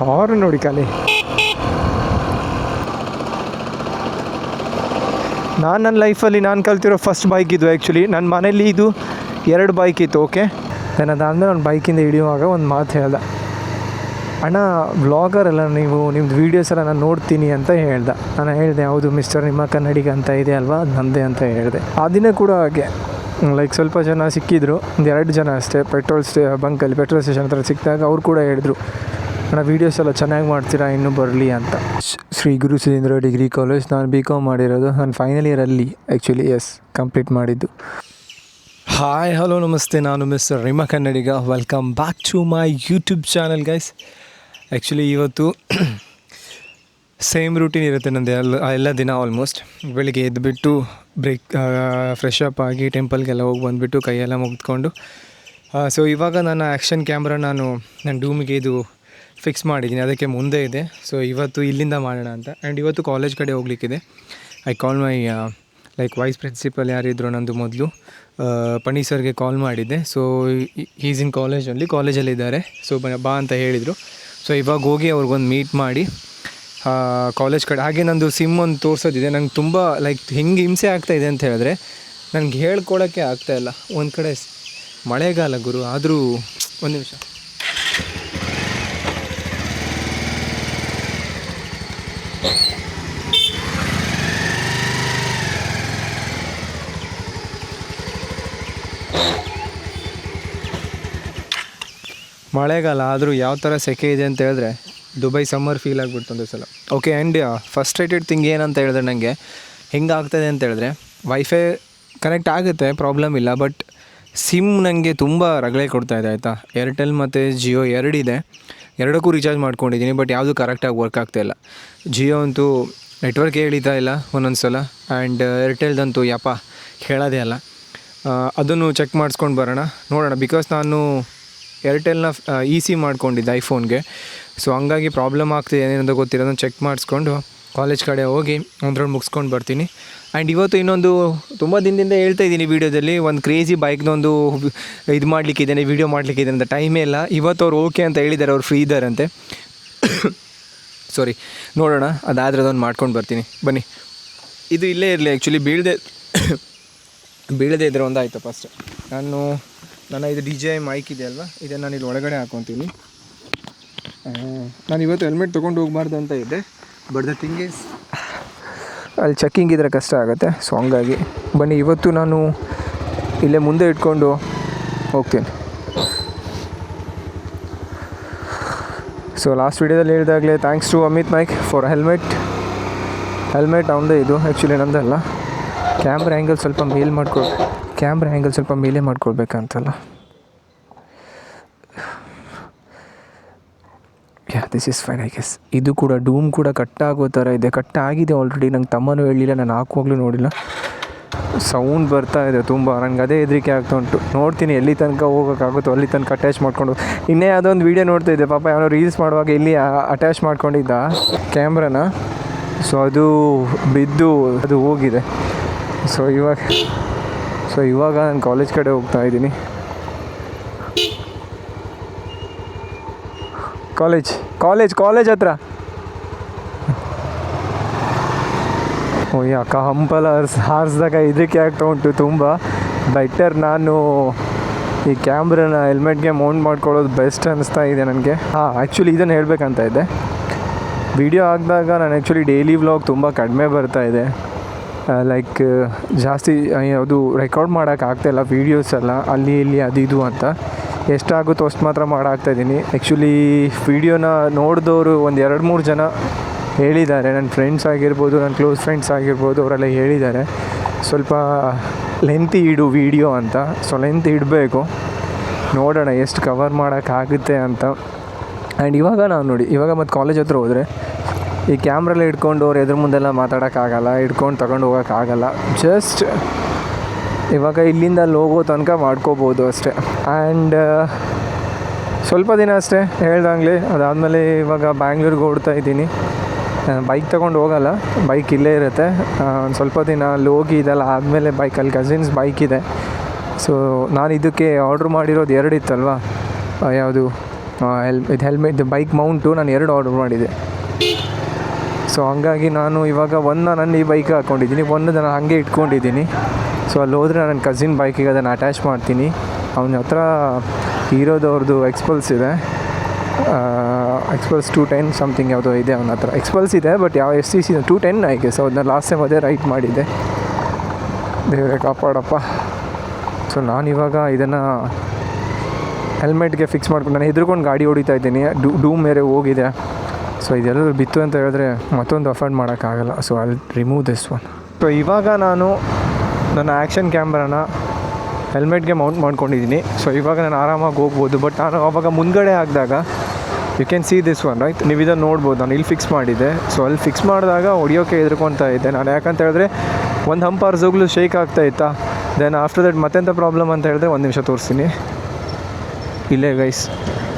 Horn ನೋಡಿ ಖಾಲಿ. ನನ್ನ ಲೈಫಲ್ಲಿ ನಾನು ಕಲ್ತಿರೋ ಫಸ್ಟ್ ಬೈಕ್ ಇದು. ಆ್ಯಕ್ಚುಲಿ ನನ್ನ ಮನೇಲಿ ಇದು 2 ಬೈಕ್ ಇತ್ತು. ಓಕೆ, ನಾನು ಅದಾದಮೇಲೆ ಒಂದು ಬೈಕಿಂದ ಹಿಡಿಯುವಾಗ ಒಂದು ಮಾತು ಹೇಳ್ದೆ, ಅಣ್ಣ ವ್ಲಾಗರೆಲ್ಲ ನೀವು ನಿಮ್ಮದು ವೀಡಿಯೋಸ್ ಎಲ್ಲ ನಾನು ನೋಡ್ತೀನಿ ಅಂತ ಹೇಳ್ದೆ. ನಾನು ಹೇಳಿದೆ, ಹೌದು ಮಿಸ್ಟರ್ ನಿಮ್ಮ ಕನ್ನಡಿಗ ಅಂತ ಇದೆ ಅಲ್ವಾ, ಅದು ನನ್ನದೇ ಅಂತ ಹೇಳಿದೆ. ಆ ದಿನ ಕೂಡ ಹಾಗೆ ಲೈಕ್ ಸ್ವಲ್ಪ ಜನ ಸಿಕ್ಕಿದ್ರು, 2 ಜನ ಅಷ್ಟೇ. ಪೆಟ್ರೋಲ್ ಸ್ಟೇಷನ್ ಹತ್ರ ಸಿಕ್ಕಿದಾಗ ಅವ್ರು ಕೂಡ ಹೇಳಿದ್ರು, ಅಣ್ಣ ವೀಡಿಯೋಸ್ ಎಲ್ಲ ಚೆನ್ನಾಗಿ ಮಾಡ್ತೀರಾ, ಇನ್ನೂ ಬರಲಿ ಅಂತ. ಶ್ರೀ ಗುರು ಸುಧೀಂದ್ರ ಡಿಗ್ರಿ ಕಾಲೇಜ್, ನಾನು BCom ಮಾಡಿರೋದು. ನಾನು ಫೈನಲ್ ಇಯರಲ್ಲಿ ಆ್ಯಕ್ಚುಲಿ ಕಂಪ್ಲೀಟ್ ಮಾಡಿದ್ದು. ಹಾಯ್ ಹಲೋ ನಮಸ್ತೆ, ನಾನು mister Rima Kannadiga. Welcome back to my YouTube channel guys. Actually ಇವತ್ತು ಸೇಮ್ ರೂಟೀನ್ ಇರುತ್ತೆ ನಂದು ಎಲ್ಲ ದಿನ. ಆಲ್ಮೋಸ್ಟ್ ಬೆಳಿಗ್ಗೆ ಎದ್ದುಬಿಟ್ಟು ಫ್ರೆಶ್ ಅಪ್ ಆಗಿ ಟೆಂಪಲ್ಗೆಲ್ಲ ಹೋಗಿ ಬಂದುಬಿಟ್ಟು ಕೈಯೆಲ್ಲ ಮುಗಿದ್ಕೊಂಡು ಸೊ ಇವಾಗ ನನ್ನ ಆ್ಯಕ್ಷನ್ ಕ್ಯಾಮ್ರಾ ನಾನು ಡೂಮಿಗೆ ಇದು ಫಿಕ್ಸ್ ಮಾಡಿದ್ದೀನಿ, ಅದಕ್ಕೆ ಮುಂದೆ ಇದೆ. ಸೊ ಇವತ್ತು ಇಲ್ಲಿಂದ ಮಾಡೋಣ ಅಂತ. ಆ್ಯಂಡ್ ಇವತ್ತು ಕಾಲೇಜ್ ಕಡೆ ಹೋಗ್ಲಿಕ್ಕಿದೆ. I call my vice principal ಯಾರಿದ್ರು ನಂದು ಮೊದಲು, ಪಣಿ ಸರ್ಗೆ ಕಾಲ್ ಮಾಡಿದ್ದೆ. ಸೊ ಈಸ್ ಇನ್ ಕಾಲೇಜಲ್ಲಿದ್ದಾರೆ. ಸೊ ಬಾ ಅಂತ ಹೇಳಿದರು. ಸೊ ಇವಾಗ ಹೋಗಿ ಅವ್ರಿಗೊಂದು ಮೀಟ್ ಮಾಡಿ ಕಾಲೇಜ್ ಕಡೆ. ಹಾಗೆ ನಂದು ಸಿಮ್ ಒಂದು ತೋರಿಸೋದಿದೆ. ನಂಗೆ ತುಂಬ ಹೆಂಗೆ ಹಿಂಸೆ ಆಗ್ತಾಯಿದೆ ಅಂತ ಹೇಳಿದ್ರೆ ನನಗೆ ಹೇಳ್ಕೊಳೋಕ್ಕೆ ಆಗ್ತಾಯಿಲ್ಲ. ಒಂದು ಕಡೆ ಮಳೆಗಾಲ ಗುರು, ಆದರೂ ಒಂದು ನಿಮಿಷ. ಮಳೆಗಾಲ ಆದರೂ ಯಾವ ಥರ ಸೆಕೆ ಇದೆ ಅಂತ ಹೇಳಿದ್ರೆ ದುಬೈ ಸಮ್ಮರ್ ಫೀಲ್ ಆಗಿಬಿಡ್ತು ಒಂದು ಸಲ. ಓಕೆ, ಆ್ಯಂಡ್ ಫಸ್ಟ್ರೇಟೆಡ್ ಥಿಂಗ್ ಏನಂತ ಹೇಳಿದ್ರೆ ನನಗೆ ಹೆಂಗೆ ಆಗ್ತದೆ ಅಂತ ಹೇಳಿದ್ರೆ ವೈಫೈ ಕನೆಕ್ಟ್ ಆಗುತ್ತೆ, ಪ್ರಾಬ್ಲಮ್ ಇಲ್ಲ. ಬಟ್ ಸಿಮ್ ನನಗೆ ತುಂಬ ರಗಳೆ ಕೊಡ್ತಾಯಿದೆ ಆಯಿತಾ. ಏರ್ಟೆಲ್ ಮತ್ತು ಜಿಯೋ 2 ಇದೆ, 2ಕ್ಕೂ ರೀಚಾರ್ಜ್ ಮಾಡ್ಕೊಂಡಿದ್ದೀನಿ. ಬಟ್ ಯಾವುದು ಕರೆಕ್ಟಾಗಿ ವರ್ಕ್ ಆಗ್ತಾಯಿಲ್ಲ. ಜಿಯೋ ಅಂತೂ ನೆಟ್ವರ್ಕ್ ಎಳೀತಾ ಇಲ್ಲ ಒಂದೊಂದು ಸಲ. ಆ್ಯಂಡ್ ಏರ್ಟೆಲ್ದಂತೂ ಯಪ್ಪ ಹೇಳೋದೇ ಅಲ್ಲ. ಅದನ್ನು ಚೆಕ್ ಮಾಡಿಸ್ಕೊಂಡು ಬರೋಣ, ನೋಡೋಣ. ಬಿಕಾಸ್ ನಾನು ಏರ್ಟೆಲ್ನ EC ಮಾಡ್ಕೊಂಡಿದ್ದೆ ಐಫೋನ್ಗೆ. ಸೊ ಹಂಗಾಗಿ ಪ್ರಾಬ್ಲಮ್ ಆಗ್ತಿದೆ ಏನೇನಂತ ಗೊತ್ತಿಲ್ಲ. ಅದನ್ನು ಚೆಕ್ ಮಾಡಿಸ್ಕೊಂಡು ಕಾಲೇಜ್ ಕಡೆ ಹೋಗಿ ಒಂದ್ರಲ್ಲಿ ಮುಗಿಸ್ಕೊಂಡು ಬರ್ತೀನಿ. ಆ್ಯಂಡ್ ಇವತ್ತು ಇನ್ನೊಂದು ತುಂಬ ದಿನದಿಂದ ಹೇಳ್ತಾ ಇದ್ದೀನಿ ವೀಡಿಯೋದಲ್ಲಿ, ಒಂದು ಕ್ರೇಜಿ ಬೈಕ್ನೊಂದು ಇದು ಮಾಡಲಿಕ್ಕಿದ್ದೇನೆ, ವೀಡಿಯೋ ಮಾಡಲಿಕ್ಕಿದೆ ಅಂತ. ಟೈಮೇ ಇಲ್ಲ. ಇವತ್ತು ಅವ್ರು ಓಕೆ ಅಂತ ಹೇಳಿದ್ದಾರೆ, ಅವ್ರು ಫ್ರೀ ಇದ್ದಾರಂತೆ. ಸಾರಿ, ನೋಡೋಣ. ಅದಾದರೆ ಅದೊಂದು ಮಾಡ್ಕೊಂಡು ಬರ್ತೀನಿ, ಬನ್ನಿ. ಇದು ಇಲ್ಲೇ ಇರಲಿ. ಆ್ಯಕ್ಚುಲಿ ಬೀಳದೇ ಇದ್ದರೆ ಒಂದಾಯಿತು. ಫಸ್ಟ್ ನನ್ನ ಇದು DJI ಮೈಕ್ ಇದೆ ಅಲ್ವಾ, ಇದನ್ನು ನಾನು ಇಲ್ಲಿ ಒಳಗಡೆ ಹಾಕ್ಕೊತೀನಿ. ನಾನು ಇವತ್ತು ಹೆಲ್ಮೆಟ್ ತೊಗೊಂಡು ಹೋಗಬಾರ್ದು ಅಂತ ಇದ್ದೆ. ಬಟ್ ದ ಥಿಂಗ್ ಈಸ್ ಅಲ್ಲಿ ಚೆಕ್ಕಿಂಗ್ ಇದ್ದರೆ ಕಷ್ಟ ಆಗುತ್ತೆ. ಸೊ ಹಂಗಾಗಿ ಬನ್ನಿ, ಇವತ್ತು ನಾನು ಇಲ್ಲೇ ಮುಂದೆ ಇಟ್ಕೊಂಡು ಹೋಗ್ತೀನಿ. ಸೊ ಲಾಸ್ಟ್ ವೀಡಿಯೋದಲ್ಲಿ ಹೇಳಿದಾಗಲೇ thanks to Amit Mike for helmet ಅವನದೇ ಇದು, ಆ್ಯಕ್ಚುಲಿ ನಂದಲ್ಲ. ಕ್ಯಾಮ್ರಾ ಆ್ಯಂಗಲ್ ಸ್ವಲ್ಪ ಮೇಲೆ ಮಾಡ್ಕೊಳ್ಬೇಕಂತಲ್ಲ. This is fine I guess. ಇದು ಕೂಡ ಡೂಮ್ ಕೂಡ ಕಟ್ಟಾಗೋ ಥರ ಇದೆ. ಕಟ್ಟಾಗಿದೆ ಆಲ್ರೆಡಿ. ನಂಗೆ ತಮ್ಮನೂ ಹೇಳಿಲ್ಲ, ನಾನು ಹಾಕುವಾಗಲೂ ನೋಡಿಲ್ಲ. ಸೌಂಡ್ ಬರ್ತಾ ಇದೆ ತುಂಬ. ನಂಗೆ ಅದೇ ಹೆದರಿಕೆ ಆಗ್ತಾ ಉಂಟು. ನೋಡ್ತೀನಿ ಎಲ್ಲಿ ತನಕ ಹೋಗೋಕ್ಕಾಗುತ್ತೋ ಅಲ್ಲಿ ತನಕ ಅಟ್ಯಾಚ್ ಮಾಡಿಕೊಂಡು. ಇನ್ನೇ ಅದೊಂದು ವೀಡಿಯೋ ನೋಡ್ತಾ ಇದ್ದೆ, ಪಾಪ ಯಾರೋ ರೀಲ್ಸ್ ಮಾಡುವಾಗ ಇಲ್ಲಿ ಅಟ್ಯಾಚ್ ಮಾಡ್ಕೊಂಡಿದ್ದ ಕ್ಯಾಮ್ರಾನ. ಸೊ ಅದು ಬಿದ್ದು ಅದು ಹೋಗಿದೆ. ಸೊ ಇವಾಗ ನಾನು ಕಾಲೇಜ್ ಕಡೆ ಹೋಗ್ತಾ ಇದ್ದೀನಿ. ಕಾಲೇಜ್ ಹತ್ರ. ಅಕ್ಕ ಹಂಪಲ ಹಾರಿಸಿದಾಗ ಹೆದರಿಕೆ ಆಗ್ತಾ ಉಂಟು ತುಂಬ. ಬೆಟರ್ ನಾನು ಈ ಕ್ಯಾಮ್ರಾನ ಹೆಲ್ಮೆಟ್ಗೆ ಮೌಂಟ್ ಮಾಡ್ಕೊಳ್ಳೋದು ಬೆಸ್ಟ್ ಅನ್ನಿಸ್ತಾ ಇದೆ ನನಗೆ. ಆ್ಯಕ್ಚುಲಿ ಇದನ್ನು ಹೇಳಬೇಕಂತ ಇದ್ದೆ. ವಿಡಿಯೋ ಹಾಕಿದಾಗ ನಾನು ಆ್ಯಕ್ಚುಲಿ ಡೈಲಿ ವ್ಲಾಗ್ ತುಂಬ ಕಡಿಮೆ ಬರ್ತಾ ಇದೆ. ಜಾಸ್ತಿ ಅದು ರೆಕಾರ್ಡ್ ಮಾಡೋಕ್ಕಾಗ್ತಾಯಿಲ್ಲ ವೀಡಿಯೋಸ್ ಎಲ್ಲ, ಅಲ್ಲಿ ಇಲ್ಲಿ ಅದು ಇದು ಅಂತ. ಎಷ್ಟಾಗುತ್ತೋ ಅಷ್ಟು ಮಾತ್ರ ಮಾಡಾಕ್ತಾಯಿದ್ದೀನಿ. ಆ್ಯಕ್ಚುಲಿ ವೀಡಿಯೋನ ನೋಡಿದವರು ಒಂದು 2-3 ಜನ ಹೇಳಿದ್ದಾರೆ, ನನ್ನ ಫ್ರೆಂಡ್ಸ್ ಆಗಿರ್ಬೋದು, ನನ್ನ ಕ್ಲೋಸ್ ಫ್ರೆಂಡ್ಸ್ ಆಗಿರ್ಬೋದು, ಅವರೆಲ್ಲ ಹೇಳಿದ್ದಾರೆ ಸ್ವಲ್ಪ ಲೆಂತಿ ಇಡು ವೀಡಿಯೋ ಅಂತ. ಸೊ ಲೆಂತ್ ಇಡಬೇಕು, ನೋಡೋಣ ಎಷ್ಟು ಕವರ್ ಮಾಡೋಕ್ಕಾಗುತ್ತೆ ಅಂತ. ಆ್ಯಂಡ್ ಇವಾಗ ನಾನು ನೋಡಿ, ಇವಾಗ ಮತ್ತು ಕಾಲೇಜ್ ಹತ್ರ ಹೋದರೆ ಈ ಕ್ಯಾಮ್ರೆಲ್ಲ ಹಿಡ್ಕೊಂಡು ಅವ್ರು ಎದುರು ಮುಂದೆಲ್ಲ ಮಾತಾಡೋಕ್ಕಾಗಲ್ಲ, ಹಿಡ್ಕೊಂಡು ತಗೊಂಡು ಹೋಗೋಕ್ಕಾಗಲ್ಲ. ಜಸ್ಟ್ ಇವಾಗ ಇಲ್ಲಿಂದ ಅಲ್ಲಿ ಹೋಗೋ ತನಕ ಮಾಡ್ಕೋಬೋದು ಅಷ್ಟೇ. ಆ್ಯಂಡ್ ಸ್ವಲ್ಪ ದಿನ ಅಷ್ಟೇ ಹೇಳ್ದಂಗೆ. ಅದಾದಮೇಲೆ ಇವಾಗ ಬ್ಯಾಂಗ್ಳೂರಿಗೆ ಓಡ್ತಾ ಇದ್ದೀನಿ. ಬೈಕ್ ತೊಗೊಂಡು ಹೋಗಲ್ಲ, ಬೈಕ್ ಇಲ್ಲೇ ಇರುತ್ತೆ. ಒಂದು ಸ್ವಲ್ಪ ದಿನ ಅಲ್ಲಿ ಹೋಗಿ ಇದೆಲ್ಲ ಆದಮೇಲೆ ಬೈಕಲ್ಲಿ ಕಸಿನ್ಸ್ ಬೈಕ್ ಇದೆ. ಸೊ ನಾನು ಇದಕ್ಕೆ ಆರ್ಡ್ರ್ ಮಾಡಿರೋದು 2 ಇತ್ತಲ್ವ, ಯಾವುದು ಇದು ಹೆಲ್ಮೆಟ್ ಬೈಕ್ ಮೌಂಟು ನಾನು 2 ಆರ್ಡರ್ ಮಾಡಿದ್ದೆ. ಸೊ ಹಂಗಾಗಿ ನಾನು ಇವಾಗ ನಾನು ಈ ಬೈಕ್ ಹಾಕ್ಕೊಂಡಿದ್ದೀನಿ, ನಾನು ಹಾಗೆ ಇಟ್ಕೊಂಡಿದ್ದೀನಿ. ಸೊ ಅಲ್ಲಿ ಹೋದರೆ ನನ್ನ ಕಸಿನ್ ಬೈಕಿಗೆ ಅದನ್ನು ಅಟ್ಯಾಚ್ ಮಾಡ್ತೀನಿ. ಅವನ ಹತ್ರ ಹೀರೋದವ್ರದ್ದು ಎಕ್ಸ್ಪಲ್ಸ್ ಇದೆ, ಎಕ್ಸ್ಪಲ್ಸ್ 210 ಸಮಥಿಂಗ್ ಯಾವುದೋ ಇದೆ ಅವನ ಹತ್ರ. ಎಕ್ಸ್ಪಲ್ಸ್ ಇದೆ, ಬಟ್ ಯಾವ SCC 210 ಆಯ್ಕೆ. ಸೊ ಅದನ್ನ ಲಾಸ್ಟ್ ಟೈಮ್ ಅದೇ ರೈಡ್ ಮಾಡಿದ್ದೆ. ದೇವರೇ ಕಾಪಾಡಪ್ಪ. ಸೊ ನಾನಿವಾಗ ಇದನ್ನು ಹೆಲ್ಮೆಟ್ಗೆ ಫಿಕ್ಸ್ ಮಾಡ್ಕೊಂಡು ನಾನು ಹೆದ್ರುಕೊಂಡು ಗಾಡಿ ಹೊಡಿತಾ ಇದ್ದೀನಿ. ಡೂಮ್ ಮೇರೆ ಹೋಗಿದೆ. ಸೊ ಇದೆಲ್ಲರೂ ಬಿತ್ತು ಅಂತ ಹೇಳಿದ್ರೆ ಮತ್ತೊಂದು ಅಫೋರ್ಡ್ ಮಾಡೋಕ್ಕಾಗಲ್ಲ. So I remove this one. So ಇವಾಗ ನಾನು ನನ್ನ ಆ್ಯಕ್ಷನ್ ಕ್ಯಾಮ್ರಾನ ಹೆಲ್ಮೆಟ್ಗೆ ಮೌಂಟ್ ಮಾಡ್ಕೊಂಡಿದ್ದೀನಿ. ಸೊ ಇವಾಗ ನಾನು ಆರಾಮಾಗಿ ಹೋಗ್ಬೋದು. ಬಟ್ ನಾನು ಆವಾಗ ಮುಂದ್ಗಡೆ ಹಾಕಿದಾಗ you can see this one right, ನೀವು ಇದನ್ನು ನೋಡ್ಬೋದು. ನಾನು ಇಲ್ಲಿ ಫಿಕ್ಸ್ ಮಾಡಿದ್ದೆ. ಸೊ ಅಲ್ಲಿ ಫಿಕ್ಸ್ ಮಾಡಿದಾಗ ಹೊಡಿಯೋಕ್ಕೆ ಹೆದ್ರ್ಕೊತಾ ಇದ್ದೆ ನಾನು. ಯಾಕಂತ ಹೇಳಿದ್ರೆ ಒಂದು ಹಂಪಾರ್ ಜೋಗ್ಲು ಶೇಕ್ ಆಗ್ತಾ ಇತ್ತಾ. ದೆನ್ ಆಫ್ಟರ್ ದಟ್ ಮತ್ತೆಂಥ ಪ್ರಾಬ್ಲಮ್ ಅಂತ ಹೇಳಿದ್ರೆ 1 ನಿಮಿಷ ತೋರಿಸ್ತೀನಿ. ಇಲ್ಲೇ ಗೈಸ್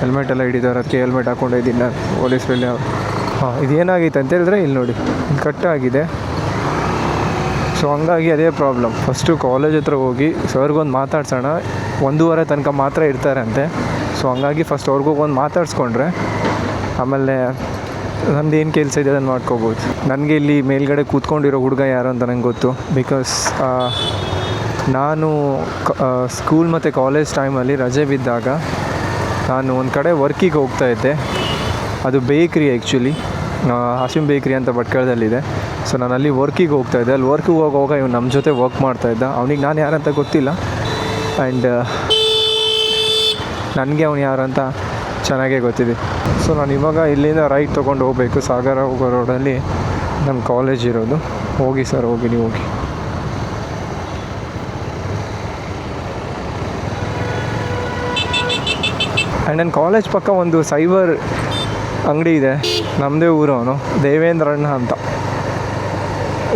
ಹೆಲ್ಮೆಟ್ ಎಲ್ಲ ಹಿಡಿದವ್ರು, ಅದಕ್ಕೆ ಹೆಲ್ಮೆಟ್ ಹಾಕ್ಕೊಂಡಿದ್ದೀನಿ ನಾನು ಪೊಲೀಸರಲ್ಲಿ. ಇದೇನಾಗೈತೆ ಅಂತ ಹೇಳಿದ್ರೆ ಇಲ್ಲಿ ನೋಡಿ, ಇದು ಕಟ್ಟಾಗಿದೆ. ಸೊ ಹಂಗಾಗಿ ಅದೇ ಪ್ರಾಬ್ಲಮ್. ಫಸ್ಟು ಕಾಲೇಜ್ ಹತ್ರ ಹೋಗಿ ಸರ್ಗೊಂದು ಮಾತಾಡ್ಸೋಣ. 1:30 ತನಕ ಮಾತ್ರ ಇರ್ತಾರಂತೆ. ಸೊ ಹಂಗಾಗಿ ಫಸ್ಟ್ ಅವ್ರಿಗೋಗಿ ಒಂದು ಮಾತಾಡ್ಸ್ಕೊಂಡ್ರೆ ಆಮೇಲೆ ನಮ್ದು ಏನು ಕೆಲಸ ಇದೆ ಅದನ್ನು ಮಾಡ್ಕೋಬೋದು. ನನಗೆ ಇಲ್ಲಿ ಮೇಲ್ಗಡೆ ಕೂತ್ಕೊಂಡಿರೋ ಹುಡುಗ ಯಾರು ಅಂತ ನಂಗೆ ಗೊತ್ತು. ಬಿಕಾಸ್ ನಾನು ಸ್ಕೂಲ್ ಮತ್ತು ಕಾಲೇಜ್ ಟೈಮಲ್ಲಿ ರಜೆ ಬಿದ್ದಾಗ ನಾನು ಒಂದು ಕಡೆ ವರ್ಕಿಗೆ ಹೋಗ್ತಾಯಿದ್ದೆ. ಅದು ಬೇಕ್ರಿ ಆ್ಯಕ್ಚುಲಿ, ಹಾಶಿಮ್ ಬೇಕ್ರಿ ಅಂತ ಭಟ್ಕಳದಲ್ಲಿದೆ. ಸೊ ನಾನು ಅಲ್ಲಿ ವರ್ಕಿಗೆ ಹೋಗ್ತಾಯಿದ್ದೆ. ಅಲ್ಲಿ ವರ್ಕಿಗೆ ಹೋಗುವಾಗ ಇವ್ನು ನಮ್ಮ ಜೊತೆ ವರ್ಕ್ ಮಾಡ್ತಾಯಿದ್ದ. ಅವನಿಗೆ ನಾನು ಯಾರಂತ ಗೊತ್ತಿಲ್ಲ. ಆ್ಯಂಡ್ ನನಗೆ ಅವನು ಯಾರು ಅಂತ ಚೆನ್ನಾಗೇ ಗೊತ್ತಿದೆ. ಸೊ ನಾನು ಇವಾಗ ಇಲ್ಲಿಂದ ರೈಟ್ ತೊಗೊಂಡು ಹೋಗಬೇಕು. ಸಾಗರ ಹೋಗೋ ರೋಡಲ್ಲಿ ನಮ್ಮ ಕಾಲೇಜ್ ಇರೋದು. ಹೋಗಿ ಸರ್, ಹೋಗಿ ನೀವು ಹೋಗಿ. ಆ್ಯಂಡ್ ನನ್ನ ಕಾಲೇಜ್ ಪಕ್ಕ ಒಂದು ಸೈಬರ್ ಅಂಗಡಿ ಇದೆ. ನಮ್ಮದೇ ಊರು, ಅವನು ದೇವೇಂದ್ರಣ್ಣ ಅಂತ.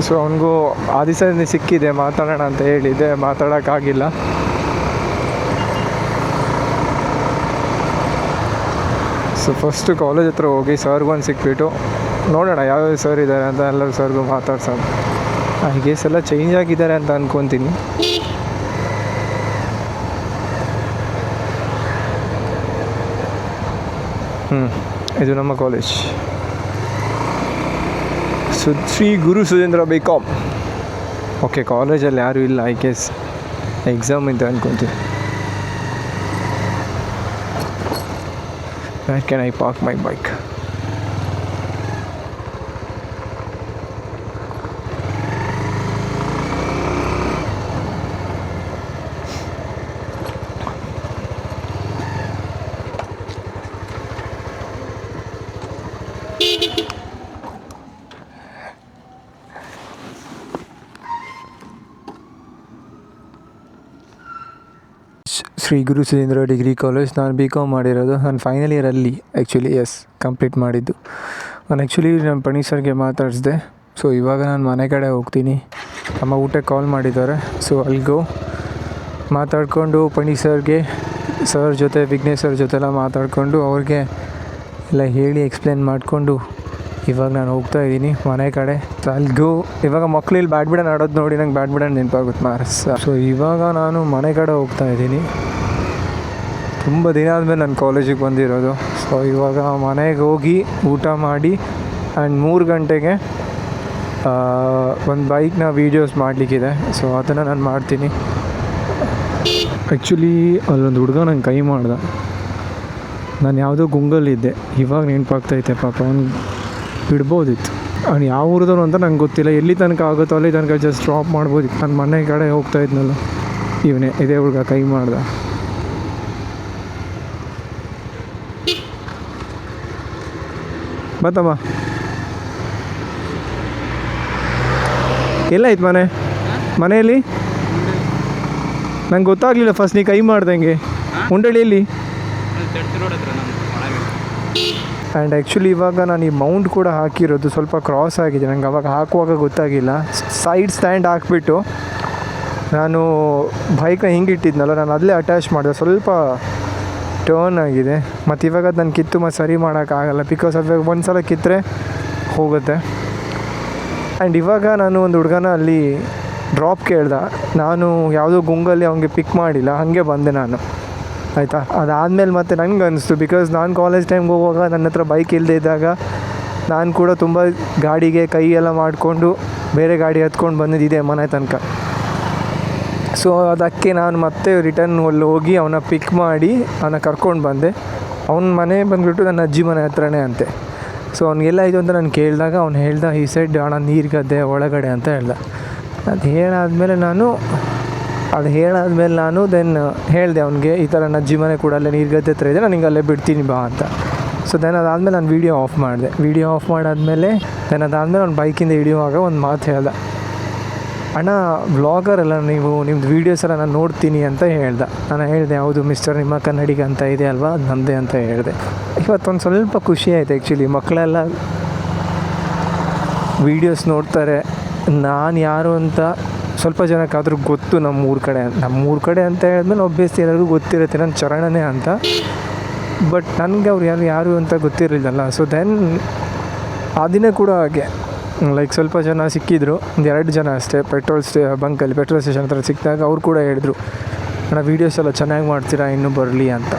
ಸೊ ಅವನಿಗೂ ಆ ದಿವಸ ಸಿಕ್ಕಿದೆ, ಮಾತಾಡೋಣ ಅಂತ ಹೇಳಿದ್ದೆ, ಮಾತಾಡೋಕ್ಕಾಗಿಲ್ಲ. ಸೊ ಫಸ್ಟು ಕಾಲೇಜ್ ಹತ್ರ ಹೋಗಿ ಸರ್ಗೊಂದು ಸಿಕ್ಬಿಟ್ಟು ನೋಡೋಣ ಯಾವ್ಯಾವ ಸರ್ ಇದ್ದಾರೆ ಅಂತ. ಎಲ್ಲರೂ ಸರ್ಗೂ ಮಾತಾಡ್ಸೋಣ. ಐ ಗೆಸ್ ಎಲ್ಲ ಚೇಂಜ್ ಆಗಿದ್ದಾರೆ ಅಂತ ಅಂದ್ಕೊತೀನಿ. ಇದು ನಮ್ಮ college, Shri Guru Sudheendra BCom. Okay, ಕಾಲೇಜಲ್ಲಿ ಯಾರೂ ಇಲ್ಲ. ಐ ಗೆಸ್ ಎಕ್ಸಾಮ್ ಅಂತ ಅಂದ್ಕೊತೀನಿ. Where can I park my bike? Shri Guru Sudheendra degree college. ನಾನು BCom ಮಾಡಿರೋದು. ನಾನು ಫೈನಲ್ ಇಯರಲ್ಲಿ ಆ್ಯಕ್ಚುಲಿ ಕಂಪ್ಲೀಟ್ ಮಾಡಿದ್ದು. ನಾನು ಆ್ಯಕ್ಚುಲಿ ನಮ್ಮ ಪಣಿ ಸರ್ಗೆ ಮಾತಾಡಿಸ್ದೆ. ಸೊ ಇವಾಗ ನಾನು ಮನೆ ಕಡೆ ಹೋಗ್ತೀನಿ. ಅಮ್ಮ ಊಟಕ್ಕೆ ಕಾಲ್ ಮಾಡಿದ್ದಾರೆ. ಸೊ ಅಲ್ಲಿಗೋ ಮಾತಾಡಿಕೊಂಡು ಪಣಿ ಸರ್ಗೆ, ಸರ್ ಜೊತೆ ವಿಘ್ನೇಶ್ ಸರ್ ಜೊತೆಲ್ಲ ಮಾತಾಡಿಕೊಂಡು ಅವ್ರಿಗೆ ಎಲ್ಲ ಹೇಳಿ ಎಕ್ಸ್ಪ್ಲೇನ್ ಮಾಡಿಕೊಂಡು ಇವಾಗ ನಾನು ಹೋಗ್ತಾಯಿದ್ದೀನಿ ಮನೆ ಕಡೆ. ಸೊ ಅಲ್ಲಿಗೋ ಇವಾಗ ಮಕ್ಕಳು ಇಲ್ಲಿ ಬ್ಯಾಡ್ಮಿಂಟನ್ ಆಡೋದು ನೋಡಿ ನಂಗೆ ಬ್ಯಾಡ್ಮಿಂಟನ್ ನೆನಪಾಗುತ್ತೆ ಮಾರ್ಸ್. ಸೊ ಇವಾಗ ನಾನು ಮನೆ ಕಡೆ ಹೋಗ್ತಾಯಿದ್ದೀನಿ. ತುಂಬ ದಿನ ಆದಮೇಲೆ ನಾನು ಕಾಲೇಜಿಗೆ ಬಂದಿರೋದು. ಸೊ ಇವಾಗ ಮನೆಗೆ ಹೋಗಿ ಊಟ ಮಾಡಿ ಆ್ಯಂಡ್ 3 ಗಂಟೆಗೆ ಒಂದು ಬೈಕ್ನ ವೀಡಿಯೋಸ್ ಮಾಡಲಿಕ್ಕಿದೆ. ಸೊ ಅದನ್ನು ನಾನು ಮಾಡ್ತೀನಿ. ಆ್ಯಕ್ಚುಲಿ ಅಲ್ಲೊಂದು ಹುಡುಗ ನಂಗೆ ಕೈ ಮಾಡ್ದೆ. ನಾನು ಯಾವುದೋ ಗುಂಗಲ್ಲಿದ್ದೆ, ಇವಾಗ ನೆನಪಾಗ್ತೈತೆ. ಪಾಪ ಅವ್ನು ಬಿಡ್ಬೋದಿತ್ತು. ಅವ್ನು ಯಾವ ಊರಿದವನು ಅಂತ ನಂಗೆ ಗೊತ್ತಿಲ್ಲ. ಎಲ್ಲಿ ತನಕ ಆಗುತ್ತೋ ಅಲ್ಲಿ ತನಕ ಜಸ್ಟ್ ಡ್ರಾಪ್ ಮಾಡ್ಬೋದಿತ್ತು. ನನ್ನ ಮನೆ ಕಡೆ ಹೋಗ್ತಾಯಿದ್ನಲ್ಲ, ಇವನೇ ಇದೇ ಹುಡುಗ ಕೈ ಮಾಡ್ದೆ. ಬತ್ತಮ್ಮ, ಎಲ್ಲಾಯ್ತು ಮನೆಯಲ್ಲಿ? ನಂಗೆ ಗೊತ್ತಾಗಲಿಲ್ಲ ಫಸ್ಟ್ ನೀ ಕೈ ಮಾಡ್ದಂಗೆ. ಉಂಡಳ್ಳಿಯಲ್ಲಿ. ಆ್ಯಂಡ್ ಆ್ಯಕ್ಚುಲಿ ಇವಾಗ ನಾನು ಈ ಮೌಂಟ್ ಕೂಡ ಹಾಕಿರೋದು ಸ್ವಲ್ಪ ಕ್ರಾಸ್ ಆಗಿದೆ. ನಂಗೆ ಅವಾಗ ಹಾಕುವಾಗ ಗೊತ್ತಾಗಿಲ್ಲ. ಸೈಡ್ ಸ್ಟ್ಯಾಂಡ್ ಹಾಕ್ಬಿಟ್ಟು ನಾನು ಬೈಕ್ನ ಹಿಂಗೆ ಇಟ್ಟಿದ್ನಲ್ಲ, ನಾನು ಅಲ್ಲೇ ಅಟ್ಯಾಚ್ ಮಾಡಿದೆ. ಸ್ವಲ್ಪ ಟರ್ನ್ ಆಗಿದೆ. ಮತ್ತು ಇವಾಗ ಅದು ನಾನು ಕಿತ್ತು ಮತ್ತು ಸರಿ ಮಾಡೋಕ್ಕಾಗಲ್ಲ. ಬಿಕಾಸ್ ಅವಾಗ ಒಂದು ಸಲ ಕಿತ್ತರೆ ಹೋಗುತ್ತೆ. ಆ್ಯಂಡ್ ಇವಾಗ ನಾನು ಒಂದು ಹುಡುಗನ ಅಲ್ಲಿ ಡ್ರಾಪ್ ಕೇಳ್ದೆ. ನಾನು ಯಾವುದೋ ಗುಂಗಲ್ಲಿ ಅವ್ನಿಗೆ ಪಿಕ್ ಮಾಡಿಲ್ಲ, ಹಾಗೆ ಬಂದೆ ನಾನು. ಆಯಿತಾ. ಅದಾದಮೇಲೆ ಮತ್ತೆ ನನಗೆ ಅನಿಸ್ತು, ಬಿಕಾಸ್ ನಾನು ಕಾಲೇಜ್ ಟೈಮ್ಗೆ ಹೋಗುವಾಗ ನನ್ನ ಹತ್ರ ಬೈಕ್ ಇಲ್ಲದೆ ಇದ್ದಾಗ ನಾನು ಕೂಡ ತುಂಬ ಗಾಡಿಗೆ ಕೈ ಎಲ್ಲ ಮಾಡಿಕೊಂಡು ಬೇರೆ ಗಾಡಿ ಹತ್ಕೊಂಡು ಬಂದಿದ್ದಿದೆ ಮನೆ ತನಕ. ಸೊ ಅದಕ್ಕೆ ನಾನು ಮತ್ತೆ ರಿಟರ್ನ್ ಹೋಗಿ ಅವನ ಪಿಕ್ ಮಾಡಿ ಅವನ ಕರ್ಕೊಂಡು ಬಂದೆ. ಅವನ ಮನೆ ಬಂದುಬಿಟ್ಟು ನನ್ನ ಅಜ್ಜಿ ಮನೆ ಹತ್ರನೇ ಅಂತೆ. ಸೊ ಅವ್ನಿಗೆಲ್ಲ ಇದು ಅಂತ ನಾನು ಕೇಳಿದಾಗ ಅವ್ನು ಹೇಳ್ದ, ಈ ಸೈಡ್ ಅಣ್ಣ ನೀರು ಗದ್ದೆ ಒಳಗಡೆ ಅಂತ ಹೇಳ್ದ. ಅದು ಹೇಳಾದ್ಮೇಲೆ ನಾನು ದೆನ್ ಹೇಳಿದೆ ಅವ್ನಿಗೆ, ಈ ಥರ ನನ್ನ ಅಜ್ಜಿ ಮನೆ ಕೂಡ ಅಲ್ಲೇ ನೀರು ಗದ್ದೆ ಹತ್ರ ಇದೆ, ನಾನು ಹಿಂಗೆ ಅಲ್ಲೇ ಬಿಡ್ತೀನಿ ಬಾ ಅಂತ. ಸೊ ದೆನ್ ಅದಾದಮೇಲೆ ನಾನು ವೀಡಿಯೋ ಆಫ್ ಮಾಡಿದೆ. ವೀಡಿಯೋ ಆಫ್ ಮಾಡಾದಮೇಲೆ ಅವ್ನು ಬೈಕಿಂದ ಹಿಡಿಯುವಾಗ ಒಂದು ಮಾತು ಹೇಳ್ದ, ಅಣ್ಣ ವ್ಲಾಗರ್ ಅಲ್ಲ ನೀವು, ನಿಮ್ಮದು ವೀಡಿಯೋಸ್ ಎಲ್ಲ ನಾನು ನೋಡ್ತೀನಿ ಅಂತ ಹೇಳ್ದೆ. ನಾನು ಹೇಳಿದೆ, ಹೌದು ಮಿಸ್ಟರ್ ನಿಮ್ಮ ಕನ್ನಡಿಗ ಅಂತ ಇದೆ ಅಲ್ವಾ, ಅದು ನಮ್ಮದೇ ಅಂತ ಹೇಳಿದೆ. ಇವತ್ತೊಂದು ಸ್ವಲ್ಪ ಖುಷಿ ಆಯಿತು ಆ್ಯಕ್ಚುಲಿ. ಮಕ್ಕಳೆಲ್ಲ ವೀಡಿಯೋಸ್ ನೋಡ್ತಾರೆ, ನಾನು ಯಾರು ಅಂತ ಸ್ವಲ್ಪ ಜನಕ್ಕಾದರೂ ಗೊತ್ತು. ನಮ್ಮೂರ ಕಡೆ ಅಂತ ಹೇಳಿದ್ಮೇಲೆ ಒಬ್ಬಿಯಸ್ಲಿ ಎಲ್ಲರಿಗೂ ಗೊತ್ತಿರುತ್ತೆ ನಾನು ಚರಣನೇ ಅಂತ. ಬಟ್ ನನಗೆ ಅವ್ರು ಯಾರು ಅಂತ ಗೊತ್ತಿರಲಿಲ್ಲಲ್ಲ. ಸೊ ದೆನ್ ಆ ದಿನ ಕೂಡ ಹಾಗೆ ಲೈಕ್ ಸ್ವಲ್ಪ ಜನ ಸಿಕ್ಕಿದ್ರು, 2 ಜನ ಅಷ್ಟೇ. ಪೆಟ್ರೋಲ್ ಸ್ಟೇಷನ್ ಹತ್ರ ಸಿಕ್ಕಿದಾಗ ಅವ್ರು ಕೂಡ ಹೇಳಿದ್ರು, ಅಣ್ಣ ವೀಡಿಯೋಸ್ ಎಲ್ಲ ಚೆನ್ನಾಗಿ ಮಾಡ್ತೀರಾ, ಇನ್ನೂ ಬರಲಿ ಅಂತ.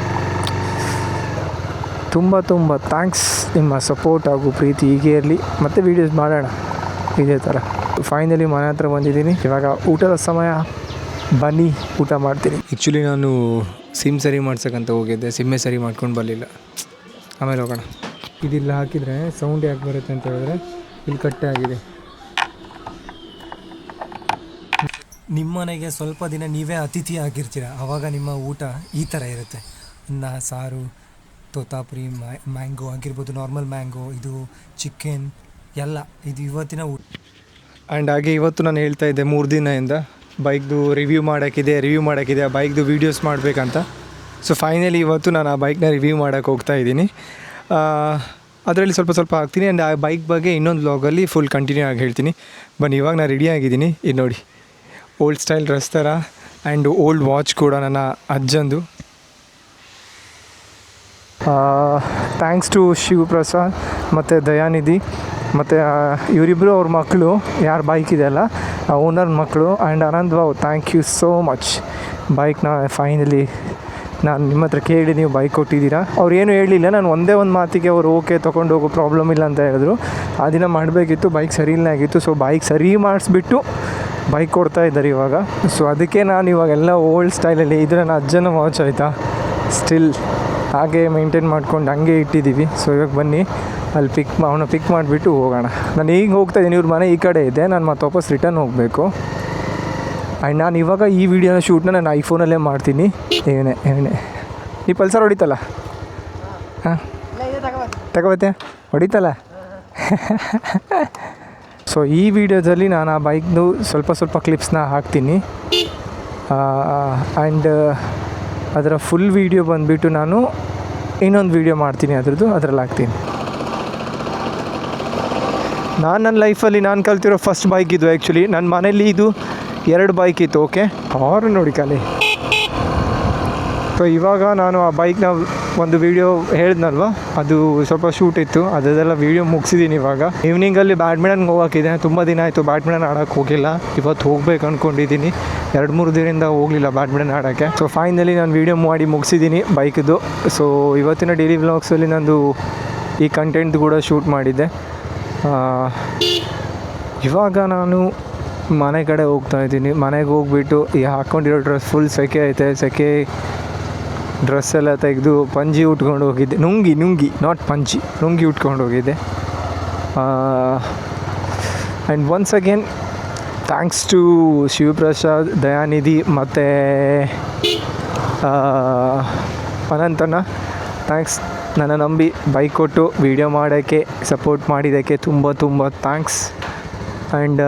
ತುಂಬ ಥ್ಯಾಂಕ್ಸ್. ನಿಮ್ಮ ಸಪೋರ್ಟ್ ಹಾಗೂ ಪ್ರೀತಿ ಹೀಗೆ ಇರಲಿ, ಮತ್ತು ವೀಡಿಯೋಸ್ ಮಾಡೋಣ ಇದೇ ಥರ. ಫೈನಲಿ ಮನೆ ಹತ್ರ ಬಂದಿದ್ದೀನಿ. ಇವಾಗ ಊಟದ ಸಮಯ, ಬನ್ನಿ ಊಟ ಮಾಡ್ತೀನಿ. ಆ್ಯಕ್ಚುಲಿ ನಾನು ಸಿಮ್ ಸರಿ ಮಾಡ್ಸೋಕ್ಕಂತ ಹೋಗಿದ್ದೆ, ಸಿಮ್ಮೇ ಸರಿ ಮಾಡ್ಕೊಂಡು ಬರಲಿಲ್ಲ. ಆಮೇಲೆ ಹೋಗೋಣ. ಇದಿಲ್ಲ ಹಾಕಿದರೆ ಸೌಂಡ್ ಯಾಕೆ ಬರುತ್ತೆ ಅಂತ ಹೇಳಿದ್ರೆ ಇಲ್ಲಿ ಕಟ್ಟೆ ಆಗಿದೆ. ನಿಮ್ಮ ಮನೆಗೆ ಸ್ವಲ್ಪ ದಿನ ನೀವೇ ಅತಿಥಿ ಆಗಿರ್ತೀರ, ಆವಾಗ ನಿಮ್ಮ ಊಟ ಈ ಥರ ಇರುತ್ತೆ. ಅನ್ನ ಸಾರು, ತೋತಾಪುರಿ, ಮ್ಯಾಂಗೋ ಆಗಿರ್ಬೋದು, ನಾರ್ಮಲ್ ಮ್ಯಾಂಗೋ, ಇದು ಚಿಕನ್ ಎಲ್ಲ ಇದು ಇವತ್ತಿನ ಊಟ. ಆ್ಯಂಡ್ ಹಾಗೆ ಇವತ್ತು ನಾನು ಹೇಳ್ತಾ ಇದ್ದೆ 3 ದಿನದಿಂದ ಬೈಕ್ದು ರಿವ್ಯೂ ಮಾಡೋಕ್ಕಿದೆ, ಆ ಬೈಕ್ದು ವೀಡಿಯೋಸ್ ಮಾಡಬೇಕಂತ. ಸೊ ಫೈನಲಿ ಇವತ್ತು ನಾನು ಆ ಬೈಕ್ನ ರಿವ್ಯೂ ಮಾಡೋಕ್ಕೆ ಹೋಗ್ತಾ ಇದ್ದೀನಿ. ಅದರಲ್ಲಿ ಸ್ವಲ್ಪ ಹಾಕ್ತೀನಿ. ಆ್ಯಂಡ್ ಆ ಬೈಕ್ ಬಗ್ಗೆ ಇನ್ನೊಂದು ವ್ಲಾಗಲ್ಲಿ ಫುಲ್ ಕಂಟಿನ್ಯೂ ಆಗಿ ಹೇಳ್ತೀನಿ. ಬನ್ನಿ, ಇವಾಗ ನಾನು ರೆಡಿ ಆಗಿದ್ದೀನಿ. ಇದು ನೋಡಿ, ಓಲ್ಡ್ ಸ್ಟೈಲ್ ಡ್ರೆಸ್ ಥರ ಆ್ಯಂಡ್ ಓಲ್ಡ್ ವಾಚ್ ಕೂಡ ನನ್ನ ಅಜ್ಜಂದು. ಥ್ಯಾಂಕ್ಸ್ ಟು ಶಿವಪ್ರಸಾದ್ ಮತ್ತು ದಯಾನಿಧಿ ಮತ್ತು ಇವರಿಬ್ಬರು ಅವ್ರ ಮಕ್ಕಳು, ಯಾರು ಬೈಕ್ ಇದೆಯಲ್ಲ ಓನರ್ ಮಕ್ಕಳು. ಆ್ಯಂಡ್ ಆನಂದ್ ಬಾವ್, ಥ್ಯಾಂಕ್ ಯು ಸೋ ಮಚ್. ಬೈಕ್ನ ಫೈನಲಿ ನಾನು ನಿಮ್ಮ ಹತ್ರ ಕೇಳಿ ನೀವು ಬೈಕ್ ಕೊಟ್ಟಿದ್ದೀರಾ. ಅವ್ರು ಏನೂ ಹೇಳಲಿಲ್ಲ, ನಾನು ಒಂದೇ ಒಂದು ಮಾತಿಗೆ ಅವರು ಓಕೆ ತೊಗೊಂಡು ಹೋಗೋ ಪ್ರಾಬ್ಲಮ್ ಇಲ್ಲ ಅಂತ ಹೇಳಿದ್ರು. ಆ ದಿನ ಮಾಡಬೇಕಿತ್ತು, ಬೈಕ್ ಸರಿ ಇಲ್ಲ ಆಗಿತ್ತು. ಸೊ ಬೈಕ್ ಸರಿ ಮಾಡಿಸ್ಬಿಟ್ಟು ಬೈಕ್ ಕೊಡ್ತಾ ಇದ್ದಾರೆ ಇವಾಗ. ಸೊ ಅದಕ್ಕೆ ನಾನು ಇವಾಗೆಲ್ಲ ಓಲ್ಡ್ ಸ್ಟೈಲಲ್ಲಿ, ಇದು ನನ್ನ ಅಜ್ಜನ ವಾಚ್ ಆಯಿತಾ, ಸ್ಟಿಲ್ ಹಾಗೆ ಮೇಂಟೈನ್ ಮಾಡ್ಕೊಂಡು ಹಂಗೆ ಇಟ್ಟಿದ್ದೀವಿ. ಸೊ ಇವಾಗ ಬನ್ನಿ ಅಲ್ಲಿ ಅವನ ಪಿಕ್ ಮಾಡಿಬಿಟ್ಟು ಹೋಗೋಣ. ನಾನು ಈಗ ಹೋಗ್ತಾಯಿದ್ದೀನಿ, ಇವ್ರ ಮನೆ ಈ ಕಡೆ ಇದೆ, ನಾನು ಮತ್ತೆ ವಾಪಸ್ ರಿಟರ್ನ್ ಹೋಗಬೇಕು. ಆ್ಯಂಡ್ ನಾನು ಇವಾಗ ಈ ವಿಡಿಯೋನ ಶೂಟ್ನ ನಾನು ಐಫೋನಲ್ಲೇ ಮಾಡ್ತೀನಿ. ಏನೇ ನೀ ಪಲ್ಸರ್ ಹೊಡಿತಲ್ಲ? ಹಾಂ ತಗೋಬತ್ತೆ ಹೊಡಿತಲ್ಲ. ಸೊ ಈ ವಿಡಿಯೋದಲ್ಲಿ ನಾನು ಆ ಬೈಕ್ದು ಸ್ವಲ್ಪ ಕ್ಲಿಪ್ಸ್ನ ಹಾಕ್ತೀನಿ. ಆ್ಯಂಡ್ ಅದರ ಫುಲ್ ವೀಡಿಯೋ ಬಂದುಬಿಟ್ಟು ನಾನು ಇನ್ನೊಂದು ವೀಡಿಯೋ ಮಾಡ್ತೀನಿ, ಅದರಲ್ಲಿ ಹಾಕ್ತೀನಿ. ನನ್ನ ಲೈಫಲ್ಲಿ ನಾನು ಕಲ್ತಿರೋ ಫಸ್ಟ್ ಬೈಕ್ ಇದು. ಆ್ಯಕ್ಚುಲಿ ನನ್ನ ಮನೇಲಿ ಇದು 2 ಬೈಕ್ ಇತ್ತು. ಓಕೆ, ಹಾರ್ನ್ ನೋಡಿ ಖಾಲಿ. ಸೊ ಇವಾಗ ನಾನು ಆ ಬೈಕ್ನ ಒಂದು ವೀಡಿಯೋ ಹೇಳಿದ್ನಲ್ವ, ಅದು ಸ್ವಲ್ಪ ಶೂಟ್ ಇತ್ತು, ಅದೆಲ್ಲ ವೀಡಿಯೋ ಮುಗಿಸಿದ್ದೀನಿ. ಇವಾಗ ಈವ್ನಿಂಗಲ್ಲಿ ಬ್ಯಾಡ್ಮಿಂಟನ್ಗೆ ಹೋಗೋಕ್ಕಿದೆ. ತುಂಬ ದಿನ ಆಯಿತು ಬ್ಯಾಡ್ಮಿಂಟನ್ ಆಡೋಕ್ಕೆ ಹೋಗಿಲ್ಲ. ಇವತ್ತು ಹೋಗ್ಬೇಕು ಅಂದ್ಕೊಂಡಿದ್ದೀನಿ, 2-3 ದಿನದಿಂದ ಹೋಗಲಿಲ್ಲ ಬ್ಯಾಡ್ಮಿಂಟನ್ ಆಡೋಕ್ಕೆ. ಸೊ ಫೈನಲಿ ನಾನು ವೀಡಿಯೋ ಮಾಡಿ ಮುಗಿಸಿದ್ದೀನಿ ಬೈಕ್ದು. ಸೊ ಇವತ್ತಿನ ಡೈಲಿ ವ್ಲಾಗ್ಸಲ್ಲಿ ನಂದು ಈ ಕಂಟೆಂಟ್ ಕೂಡ ಶೂಟ್ ಮಾಡಿದ್ದೆ. ಇವಾಗ ನಾನು ಮನೆ ಕಡೆ ಹೋಗ್ತಾಯಿದ್ದೀನಿ. ಮನೆಗೆ ಹೋಗ್ಬಿಟ್ಟು ಈ ಹಾಕ್ಕೊಂಡಿರೋ ಡ್ರೆಸ್ ಫುಲ್ ಸೆಕೆ ಐತೆ, ಸೆಕೆ ಡ್ರೆಸ್ ಎಲ್ಲ ತೆಗೆದು ಪಂಚಿ ಉಟ್ಕೊಂಡು ಹೋಗಿದ್ದೆ. ನುಂಗಿ ನಾಟ್ ಪಂಚಿ, ನುಂಗಿ ಉಟ್ಕೊಂಡು ಹೋಗಿದ್ದೆ. And once again thanks to Shivaprasad, Dayanidhi ಮತ್ತು ಅನಂತನ. ಥ್ಯಾಂಕ್ಸ್, ನನ್ನ ನಂಬಿ ಬೈಕ್ ಕೊಟ್ಟು ವೀಡಿಯೋ ಮಾಡೋಕ್ಕೆ ಸಪೋರ್ಟ್ ಮಾಡಿದ್ದಕ್ಕೆ ತುಂಬ ಥ್ಯಾಂಕ್ಸ್. ಆ್ಯಂಡ್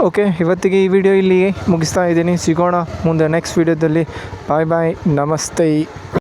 ಓಕೆ, ಇವತ್ತಿಗೆ ಈ ವಿಡಿಯೋ ಇಲ್ಲಿಗೆ ಮುಗಿಸ್ತಾ ಇದ್ದೀನಿ. ಸಿಗೋಣ ಮುಂದೆ ನೆಕ್ಸ್ಟ್ ವೀಡಿಯೋದಲ್ಲಿ. ಬಾಯ್ ನಮಸ್ತೆ.